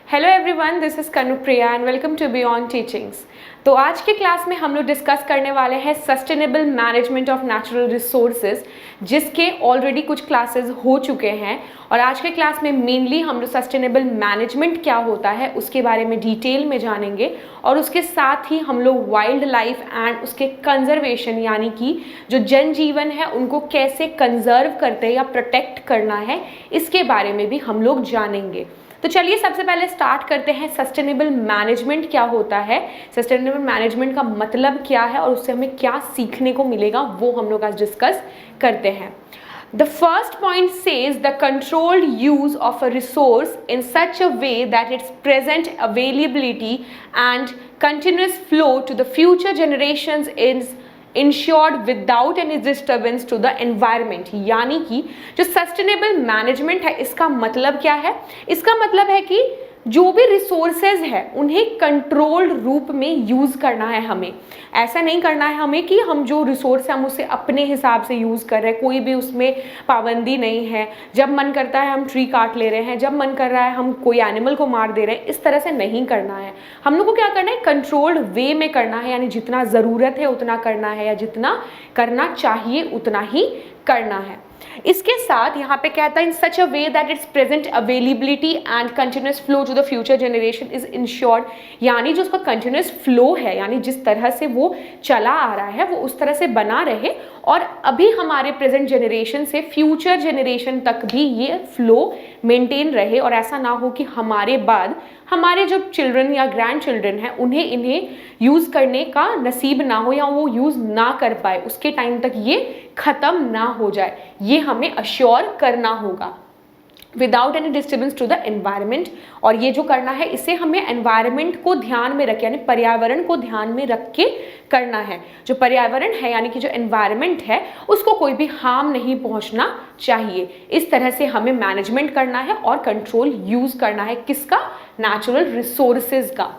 Hello everyone, this is Kanupriya and welcome to beyond teachings. तो आज के क्लास में हम लोग डिस्कस करने वाले हैं sustainable management of natural resources, जिसके ऑलरेडी कुछ क्लासेस हो चुके हैं। और आज के क्लास में मेनली हम लोग सस्टेनेबल मैनेजमेंट क्या होता है उसके बारे में डिटेल में जानेंगे, और उसके साथ ही हम लोग वाइल्ड लाइफ एंड उसके कंजर्वेशन यानी कि जो जनजीवन है उनको कैसे कंजर्व करते हैं या प्रोटेक्ट करना है, इसके बारे में भी हम लोग जानेंगे। तो चलिए सबसे पहले स्टार्ट करते हैं सस्टेनेबल मैनेजमेंट क्या होता है, सस्टेनेबल मैनेजमेंट का मतलब क्या है और उससे हमें क्या सीखने को मिलेगा, वो हम लोग आज डिस्कस करते हैं। The first point says the controlled use of a resource in such a way that its present availability and continuous flow to the future generations is ensured without any disturbance to the environment। यानी कि जो sustainable management है इसका मतलब क्या है? इसका मतलब है कि जो भी रिसोर्सेज है उन्हें कंट्रोल्ड रूप में यूज़ करना है। हमें ऐसा नहीं करना है हमें कि हम जो रिसोर्स है हम उसे अपने हिसाब से यूज़ कर रहे हैं, कोई भी उसमें पाबंदी नहीं है। जब मन करता है हम ट्री काट ले रहे हैं, जब मन कर रहा है हम कोई एनिमल को मार दे रहे हैं, इस तरह से नहीं करना है। हम लोग को क्या करना है? कंट्रोल्ड वे में करना है, यानी जितना ज़रूरत है उतना करना है या जितना करना चाहिए उतना ही करना है। इसके साथ यहाँ पे कहता है in such a way that it's present availability and continuous flow to the future generation is insured. यानी जो उसका कंटिन्यूस फ्लो है, यानी जिस तरह से वो चला आ रहा है वो उस तरह से बना रहे, और अभी हमारे प्रेजेंट जनरेशन से फ्यूचर जनरेशन तक भी ये फ्लो मेंटेन रहे, और ऐसा ना हो कि हमारे बाद हमारे जो चिल्ड्रन या ग्रैंड चिल्ड्रन हैं उन्हें इन्हें यूज़ करने का नसीब ना हो या वो यूज़ ना कर पाए, उसके टाइम तक ये ख़त्म ना हो जाए। ये हमें अश्योर करना होगा without any disturbance to the environment. और ये जो करना है इसे हमें एनवायरनमेंट को ध्यान में रख, यानी पर्यावरण को ध्यान में रख के करना है। जो पर्यावरण है यानी कि जो एनवायरनमेंट है उसको कोई भी हार्म नहीं पहुंचना चाहिए। इस तरह से हमें मैनेजमेंट करना है और कंट्रोल यूज करना है किसका? नेचुरल रिसोर्सेज का।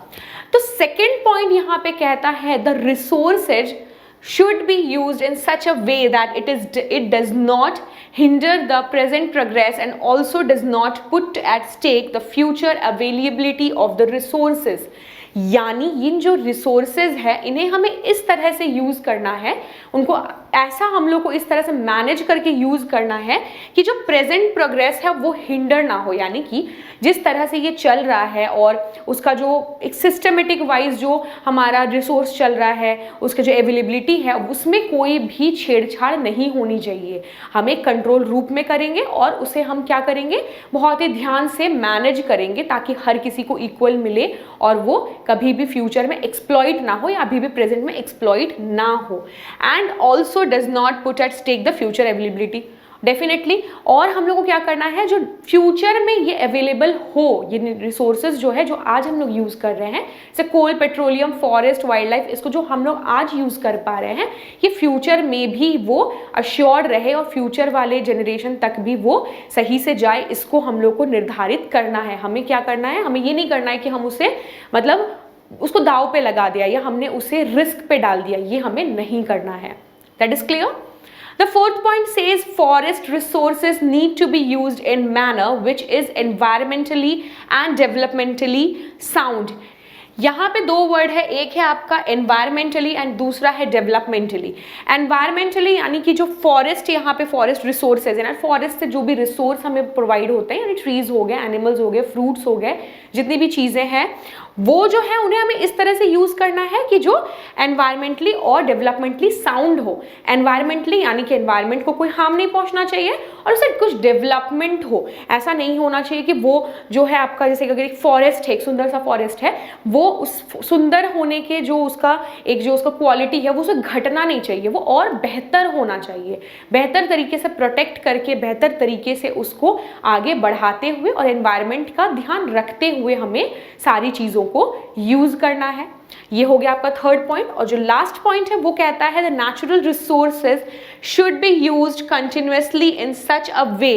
तो सेकेंड पॉइंट यहाँ पे कहता है the resources should be used in such a way that it does not hinder the present progress and also does not put at stake the future availability of the resources। यानी इन जो resources है इन्हें हमें इस तरह से use करना है, उनको ऐसा हम लोग को इस तरह से मैनेज करके यूज़ करना है कि जो प्रेजेंट प्रोग्रेस है वो हिंडर ना हो। यानी कि जिस तरह से ये चल रहा है और उसका जो एक सिस्टमेटिक वाइज जो हमारा रिसोर्स चल रहा है, उसके जो अवेलेबिलिटी है उसमें कोई भी छेड़छाड़ नहीं होनी चाहिए। हम एक कंट्रोल रूप में करेंगे और उसे हम क्या करेंगे? बहुत ही ध्यान से मैनेज करेंगे ताकि हर किसी को इक्वल मिले और वो कभी भी फ्यूचर में एक्सप्लॉइट ना हो या अभी भी प्रेजेंट में एक्सप्लॉइट ना हो। And also does not put at stake the future availability, definitely. और हम लोग को क्या करना है? जो फ्यूचर में ये अवेलेबल हो, ये रिसोर्सेज जो है जो आज हम लोग यूज़ कर रहे हैं, जैसे कोल, पेट्रोलियम, फॉरेस्ट, वाइल्ड लाइफ, इसको जो हम लोग आज यूज़ कर पा रहे हैं ये फ्यूचर में भी वो अश्योर्ड रहे और फ्यूचर वाले जनरेशन तक भी वो सही से जाए, इसको हम लोग को निर्धारित करना है। हमें क्या करना है? हमें ये नहीं करना है कि हम उसे मतलब उसको दाव पे लगा दिया या हमने उसे रिस्क पे डाल दिया, ये हमें नहीं करना है। That is clear? The fourth point says forest resources need to be used in manner which is environmentally and developmentally sound। यहाँ पे दो वर्ड है, एक है आपका एनवायरमेंटली एंड दूसरा है डेवलपमेंटली। एनवायरमेंटली यानी कि जो फॉरेस्ट, यहाँ पे फॉरेस्ट रिसोर्सेज है ना, फॉरेस्ट से जो भी रिसोर्स हमें प्रोवाइड होते हैं, यानी ट्रीज हो गए, एनिमल्स हो गए, फ्रूट्स हो गए, जितनी भी चीज़ें हैं वो जो है उन्हें हमें इस तरह से यूज़ करना है कि जो एनवायरमेंटली और डेवलपमेंटली साउंड हो। एनवायरमेंटली यानी कि एनवायरमेंट को कोई हार्म नहीं पहुंचना चाहिए और उससे कुछ डेवलपमेंट हो। ऐसा नहीं होना चाहिए कि वो जो है आपका, जैसे अगर एक फॉरेस्ट है, एक सुंदर सा फॉरेस्ट है, वो उस सुंदर होने के जो उसका क्वालिटी है वो उसे घटना नहीं चाहिए, वो और बेहतर होना चाहिए। बेहतर तरीके से प्रोटेक्ट करके, बेहतर तरीके से उसको आगे बढ़ाते हुए और एनवायरमेंट का ध्यान रखते हुए हमें सारी चीज़ों को यूज करना है। ये हो गया आपका थर्ड पॉइंट। और जो लास्ट पॉइंट है वो कहता है the natural resources should be used continuously in such a way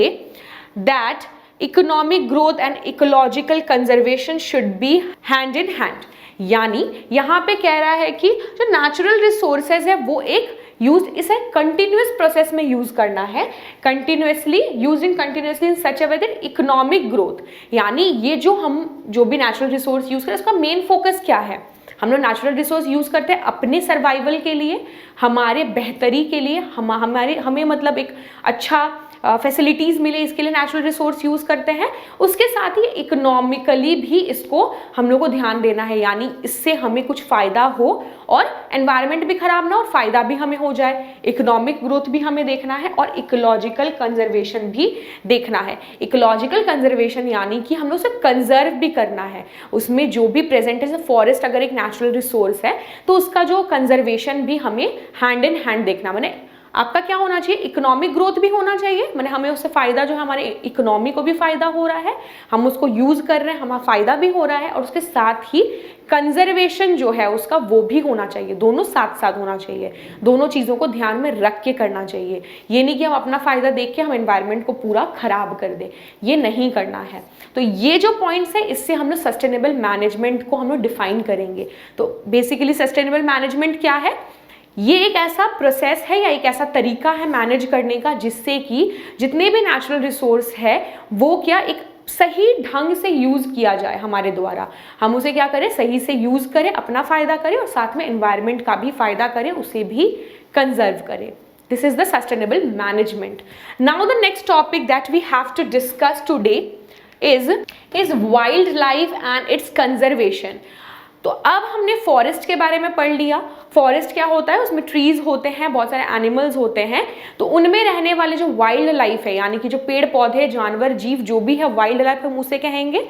that economic growth and ecological conservation should be hand in hand. यानी यहाँ पे कह रहा है कि जो नेचुरल रिसोर्सेज है वो एक यूज्ड, इसे कंटिन्यूअस प्रोसेस में यूज करना है, continuously use in continuously in such a way that economic growth, यानी ये जो भी नेचुरल रिसोर्स यूज करें उसका मेन फोकस क्या है। हम लोग नेचुरल रिसोर्स यूज करते हैं अपने सर्वाइवल के लिए, हमारे बेहतरी के लिए, हमें मतलब एक अच्छा फैसिलिटीज़ मिले इसके लिए नेचुरल रिसोर्स यूज़ करते हैं। उसके साथ ही इकोनॉमिकली भी इसको हम लोग को ध्यान देना है, यानी इससे हमें कुछ फ़ायदा हो और एनवायरनमेंट भी ख़राब ना हो, फ़ायदा भी हमें हो जाए, इकोनॉमिक ग्रोथ भी हमें देखना है और इकोलॉजिकल कंजर्वेशन भी देखना है। इकोलॉजिकल कंजर्वेशन यानी कि हम लोग उसे कंजर्व भी करना है, उसमें जो भी प्रेजेंट है, जैसे फॉरेस्ट अगर एक नेचुरल रिसोर्स है तो उसका जो कंजर्वेशन भी हमें हैंड इन हैंड देखना, माने आपका क्या होना चाहिए, इकोनॉमिक ग्रोथ भी होना चाहिए, माने हमें उससे फ़ायदा जो है हमारे इकोनॉमी को भी फ़ायदा हो रहा है, हम उसको यूज़ कर रहे हैं, हमारा फ़ायदा भी हो रहा है, और उसके साथ ही कंजर्वेशन जो है उसका वो भी होना चाहिए, दोनों साथ साथ होना चाहिए, दोनों चीज़ों को ध्यान में रख के करना चाहिए। ये नहीं कि हम अपना फ़ायदा देख के हम एनवायरनमेंट को पूरा ख़राब कर दें, ये नहीं करना है। तो ये जो पॉइंट्स है इससे हम लोग सस्टेनेबल मैनेजमेंट को हम लोग डिफाइन करेंगे। तो बेसिकली सस्टेनेबल मैनेजमेंट क्या है, ये एक ऐसा प्रोसेस है या एक ऐसा तरीका है मैनेज करने का जिससे कि जितने भी नेचुरल रिसोर्स है वो क्या एक सही ढंग से यूज़ किया जाए हमारे द्वारा, हम उसे क्या करें, सही से यूज़ करें, अपना फ़ायदा करें और साथ में एनवायरनमेंट का भी फ़ायदा करें, उसे भी कंजर्व करें। This is the sustainable management. Now the next topic that we have to discuss today is wildlife and its conservation. तो अब हमने फॉरेस्ट के बारे में पढ़ लिया। फॉरेस्ट क्या होता है, उसमें ट्रीज होते हैं, बहुत सारे एनिमल्स होते हैं, तो उनमें रहने वाले जो वाइल्ड लाइफ है, यानी कि जो पेड़ पौधे जानवर जीव जो भी है वाइल्ड लाइफ हम उसे कहेंगे।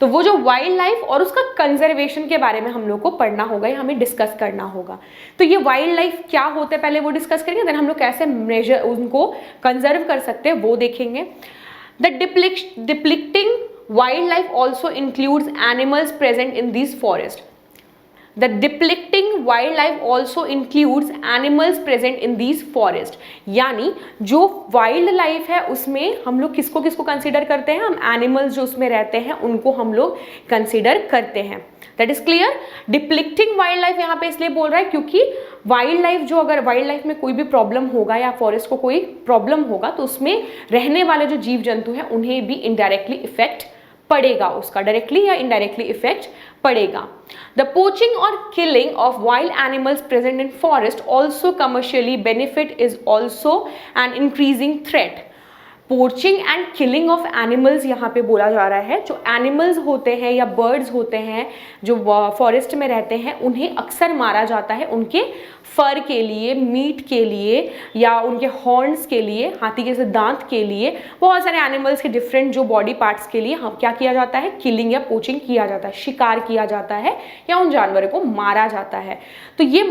तो वो जो वाइल्ड लाइफ और उसका कंजर्वेशन के बारे में हम लोग को पढ़ना होगा, या हमें डिस्कस करना होगा। तो ये वाइल्ड लाइफ क्या होते हैं पहले वो डिस्कस करेंगे, देन हम लोग कैसे मेजर उनको कंजर्व कर सकते हैं वो देखेंगे। The depicting wildlife also includes animals present in this forest. The depicting wildlife also includes animals present in these forest, यानी जो वाइल्ड लाइफ है उसमें हम लोग किसको किसको कंसिडर करते हैं, हम एनिमल्स जो उसमें रहते हैं उनको हम लोग कंसिडर करते हैं। That is clear. Depicting wildlife यहाँ पे इसलिए बोल रहा है क्योंकि वाइल्ड लाइफ जो, अगर वाइल्ड लाइफ में कोई भी प्रॉब्लम होगा या फॉरेस्ट को कोई प्रॉब्लम होगा तो उसमें रहने वाले जो जीव जंतु हैं उन्हें भी इनडायरेक्टली इफेक्ट पड़ेगा, उसका डायरेक्टली या इनडायरेक्टली इफेक्ट पड़ेगा। The poaching or killing of wild animals present in forest also commercially benefit is also an increasing threat. Poaching and killing of animals यहाँ पे बोला जा रहा है। जो एनिमल्स होते हैं या बर्ड्स होते हैं जो फॉरेस्ट में रहते हैं उन्हें अक्सर मारा जाता है उनके फर के लिए, मीट के लिए या उनके हॉर्न्स के लिए, हाथी के दांत के लिए, बहुत सारे एनिमल्स के डिफरेंट जो बॉडी पार्ट्स के लिए हम क्या किया जाता है, किलिंग या पोचिंग किया जाता है, शिकार किया जाता है या उन जानवरों को मारा जाता है। तो ये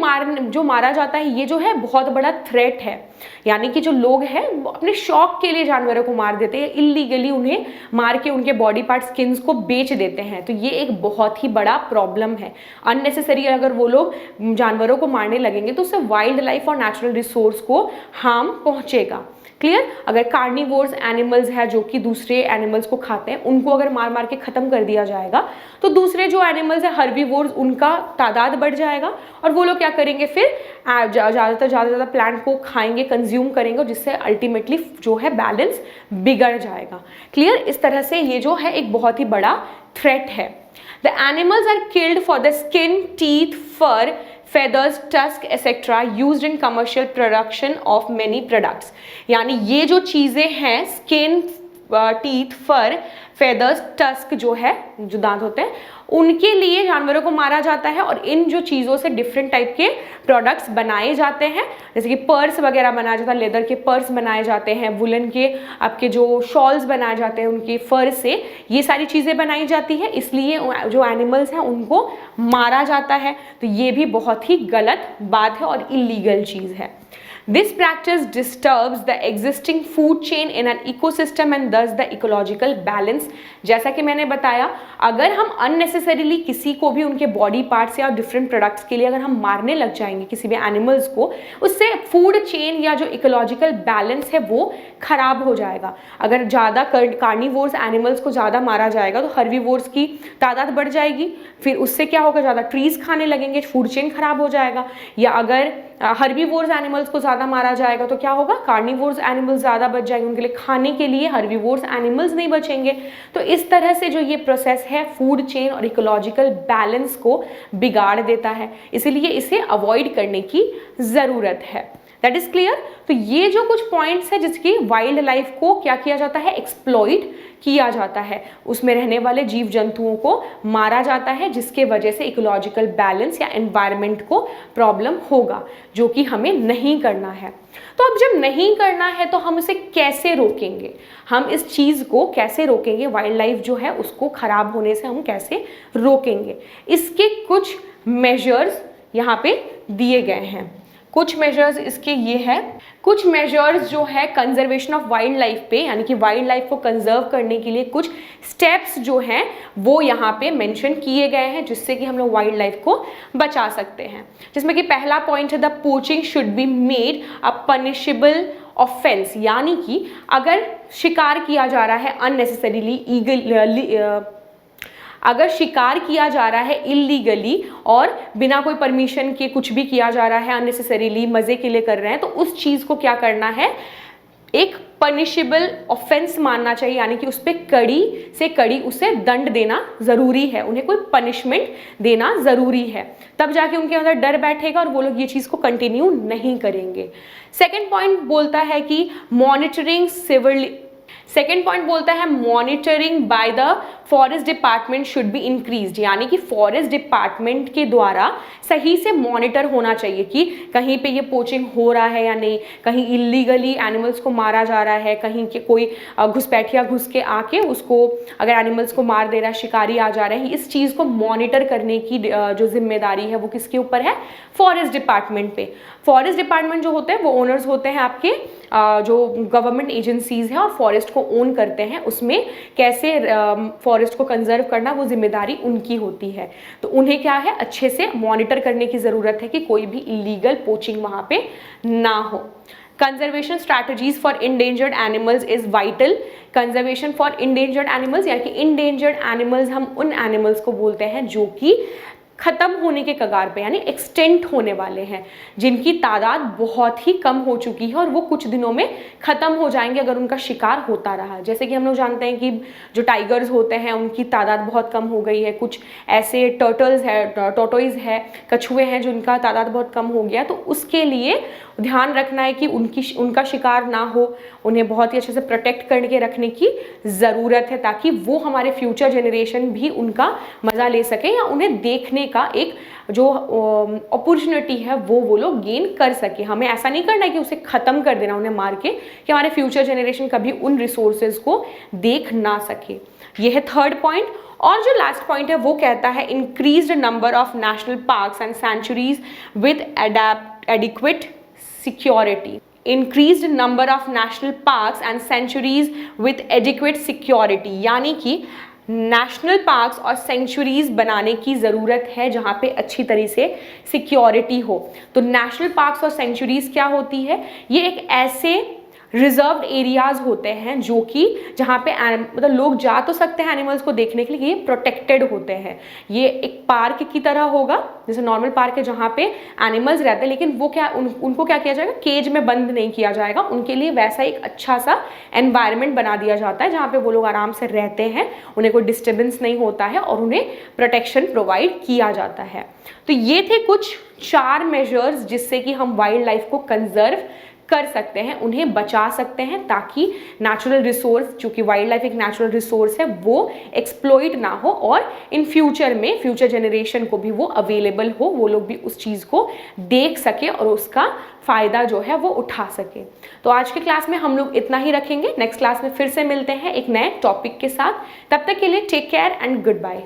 जो मारा जाता है ये जो है बहुत बड़ा थ्रेट है, यानी कि जो लोग हैं अपने शौक के लिए जानवरों को मार देते हैं, इलीगली उन्हें मार के उनके बॉडी पार्ट स्किन्स को बेच देते हैं। तो ये एक बहुत ही बड़ा प्रॉब्लम है। अननेसेसरी अगर वो लोग जानवरों को मारने लगेंगे तो उससे वाइल्ड लाइफ और नेचुरल रिसोर्स को हार्म पहुंचेगा। क्लियर। अगर कार्निवोर्स एनिमल्स है जो कि दूसरे एनिमल्स को खाते हैं उनको अगर मार मार के ख़त्म कर दिया जाएगा तो दूसरे जो एनिमल्स है हर्बीवोर्स उनका तादाद बढ़ जाएगा और वो लोग क्या करेंगे फिर ज़्यादा प्लांट को खाएंगे, कंज्यूम करेंगे, जिससे अल्टीमेटली जो है बैलेंस बिगड़ जाएगा। क्लियर। इस तरह से ये जो है एक बहुत ही बड़ा थ्रेट है। The animals are killed for the skin, teeth, fur, feathers, tusk, etc. used in commercial production of many products. यानी ये जो चीज़ें हैं स्किन, टीथ, फर, फेदर्स, टस्क जो है जो दांत होते हैं उनके लिए जानवरों को मारा जाता है और इन जो चीज़ों से डिफरेंट टाइप के प्रोडक्ट्स बनाए जाते हैं, जैसे कि पर्स वगैरह बनाया जाता है, लेदर के पर्स बनाए जाते हैं, वुलन के आपके जो शॉल्स बनाए जाते हैं उनके फर से, ये सारी चीज़ें बनाई जाती है, इसलिए जो एनिमल्स हैं उनको मारा जाता है। तो ये भी बहुत ही गलत बात है और इलीगल चीज़ है। This practice disturbs the existing food chain in an ecosystem and thus the ecological balance. जैसा कि मैंने बताया, अगर हम unnecessarily किसी को भी उनके बॉडी पार्ट्स या डिफरेंट प्रोडक्ट्स के लिए अगर हम मारने लग जाएंगे किसी भी एनिमल्स को, उससे फूड चेन या जो इकोलॉजिकल बैलेंस है वो खराब हो जाएगा। अगर ज़्यादा कार्निवोर्स एनिमल्स को ज़्यादा मारा जाएगा तो हर्बीवोर्स की तादाद बढ़ जाएगी, फिर उससे क्या होगा, ज़्यादा ट्रीज खाने लगेंगे, फूड चेन खराब हो जाएगा। या अगर हर्बीवोर्स एनिमल्स को ज़्यादा मारा जाएगा तो क्या होगा, कार्निवोर्स एनिमल्स ज़्यादा बच जाएंगे, उनके लिए खाने के लिए हर्बीवोर्स एनिमल्स नहीं बचेंगे। तो इस तरह से जो ये प्रोसेस है फूड चेन और इकोलॉजिकल बैलेंस को बिगाड़ देता है, इसीलिए इसे अवॉइड करने की ज़रूरत है। That is clear. तो ये जो कुछ पॉइंट्स है जिसकी वाइल्ड लाइफ को क्या किया जाता है, एक्सप्लॉइट किया जाता है, उसमें रहने वाले जीव जंतुओं को मारा जाता है, जिसके वजह से इकोलॉजिकल बैलेंस या एनवायरनमेंट को प्रॉब्लम होगा, जो कि हमें नहीं करना है। तो अब जब नहीं करना है तो हम इसे कैसे रोकेंगे, हम इस चीज़ को कैसे रोकेंगे, वाइल्ड लाइफ जो है उसको खराब होने से हम कैसे रोकेंगे, इसके कुछ मेजर्स यहाँ पे दिए गए हैं। कुछ मेजर्स इसके ये है, कुछ मेजर्स जो है कंजर्वेशन ऑफ वाइल्ड लाइफ पे, यानी कि वाइल्ड लाइफ को कंजर्व करने के लिए कुछ स्टेप्स जो हैं वो यहाँ पे मेंशन किए गए हैं, जिससे कि हम लोग वाइल्ड लाइफ को बचा सकते हैं। जिसमें कि पहला पॉइंट है the poaching should be made a punishable offence, यानी कि अगर शिकार किया जा रहा है अननेसेसरीली, अगर शिकार किया जा रहा है इलीगली और बिना कोई परमिशन के कुछ भी किया जा रहा है, अननेसेसरीली मज़े के लिए कर रहे हैं, तो उस चीज़ को क्या करना है, एक पनिशेबल ऑफेंस मानना चाहिए, यानी कि उस पर कड़ी से कड़ी उसे दंड देना ज़रूरी है, उन्हें कोई पनिशमेंट देना ज़रूरी है, तब जाके उनके अंदर डर बैठेगा और वो लोग ये चीज़ को कंटिन्यू नहीं करेंगे। सेकेंड पॉइंट बोलता है कि monitoring by the forest department should be increased, यानी कि फॉरेस्ट डिपार्टमेंट के द्वारा सही से मॉनिटर होना चाहिए कि कहीं पे ये पोचिंग हो रहा है या नहीं, कहीं इलीगली एनिमल्स को मारा जा रहा है, कहीं के कोई घुसपैठिया घुस के आके उसको अगर एनिमल्स को मार दे रहा है, शिकारी आ जा रहे हैं, इस चीज़ को मॉनिटर करने की जो जिम्मेदारी है वो किसके ऊपर है, फॉरेस्ट डिपार्टमेंट पे। फॉरेस्ट डिपार्टमेंट जो होते हैं वो ओनर्स होते हैं आपके जो गवर्नमेंट एजेंसीज हैं और फॉरेस्ट को ओन करते हैं, उसमें कैसे फॉरेस्ट को कंजर्व करना वो जिम्मेदारी उनकी होती है। तो उन्हें क्या है, अच्छे से मॉनिटर करने की ज़रूरत है कि कोई भी इलीगल पोचिंग वहाँ पे ना हो। Conservation strategies for endangered animals is vital. Conservation for endangered animals, यानी कि इंडेंजर्ड एनिमल्स हम उन एनिमल्स को बोलते हैं जो कि खत्म होने के कगार पे, यानी एक्सटेंट होने वाले हैं, जिनकी तादाद बहुत ही कम हो चुकी है और वो कुछ दिनों में ख़त्म हो जाएंगे अगर उनका शिकार होता रहा। जैसे कि हम लोग जानते हैं कि जो टाइगर्स होते हैं उनकी तादाद बहुत कम हो गई है, कुछ ऐसे टर्टल्स है, टोटोइज है, कछुए हैं जिनका तादाद बहुत कम हो गया, तो उसके लिए ध्यान रखना है कि उनका शिकार ना हो, उन्हें बहुत ही अच्छे से प्रोटेक्ट करके रखने की ज़रूरत है, ताकि वो हमारे फ्यूचर जनरेशन भी उनका मज़ा ले सके या उन्हें देखने का एक जो अपॉर्चुनिटी है वो लोग गेन कर सके। हमें ऐसा नहीं करना है कि उसे ख़त्म कर देना, उन्हें मार के, कि हमारे फ्यूचर जनरेशन कभी उन रिसोर्सेज को देख ना सके। यह है थर्ड पॉइंट। और जो लास्ट पॉइंट है वो कहता है increased number of national parks and sanctuaries with adequate security. Increased number of national parks and sanctuaries with adequate security, यानी कि नेशनल पार्क्स और सेंचुरीज बनाने की ज़रूरत है जहाँ पे अच्छी तरह से सिक्योरिटी हो। तो नेशनल पार्क्स और सेंचुरीज क्या होती है, ये एक ऐसे रिजर्व्ड एरियाज़ होते हैं जो कि जहाँ पे मतलब लोग जा तो सकते हैं एनिमल्स को देखने के लिए, ये प्रोटेक्टेड होते हैं। ये एक पार्क की तरह होगा, जैसे नॉर्मल पार्क है जहाँ पे एनिमल्स रहते हैं, लेकिन वो क्या उनको क्या किया जाएगा, केज में बंद नहीं किया जाएगा, उनके लिए वैसा एक अच्छा सा एनवायरनमेंट बना दिया जाता है जहाँ पे वो लोग आराम से रहते हैं, उन्हें कोई डिस्टर्बेंस नहीं होता है और उन्हें प्रोटेक्शन प्रोवाइड किया जाता है। तो ये थे कुछ 4 मेजर्स जिससे कि हम वाइल्ड लाइफ को कंजर्व कर सकते हैं, उन्हें बचा सकते हैं, ताकि नेचुरल रिसोर्स, चूँकि वाइल्ड लाइफ एक नेचुरल रिसोर्स है, वो एक्सप्लॉइट ना हो और इन फ्यूचर में फ्यूचर जनरेशन को भी वो अवेलेबल हो, वो लोग भी उस चीज़ को देख सके और उसका फ़ायदा जो है वो उठा सके। तो आज के क्लास में हम लोग इतना ही रखेंगे। नेक्स्ट क्लास में फिर से मिलते हैं एक नए टॉपिक के साथ। तब तक के लिए take care and good bye.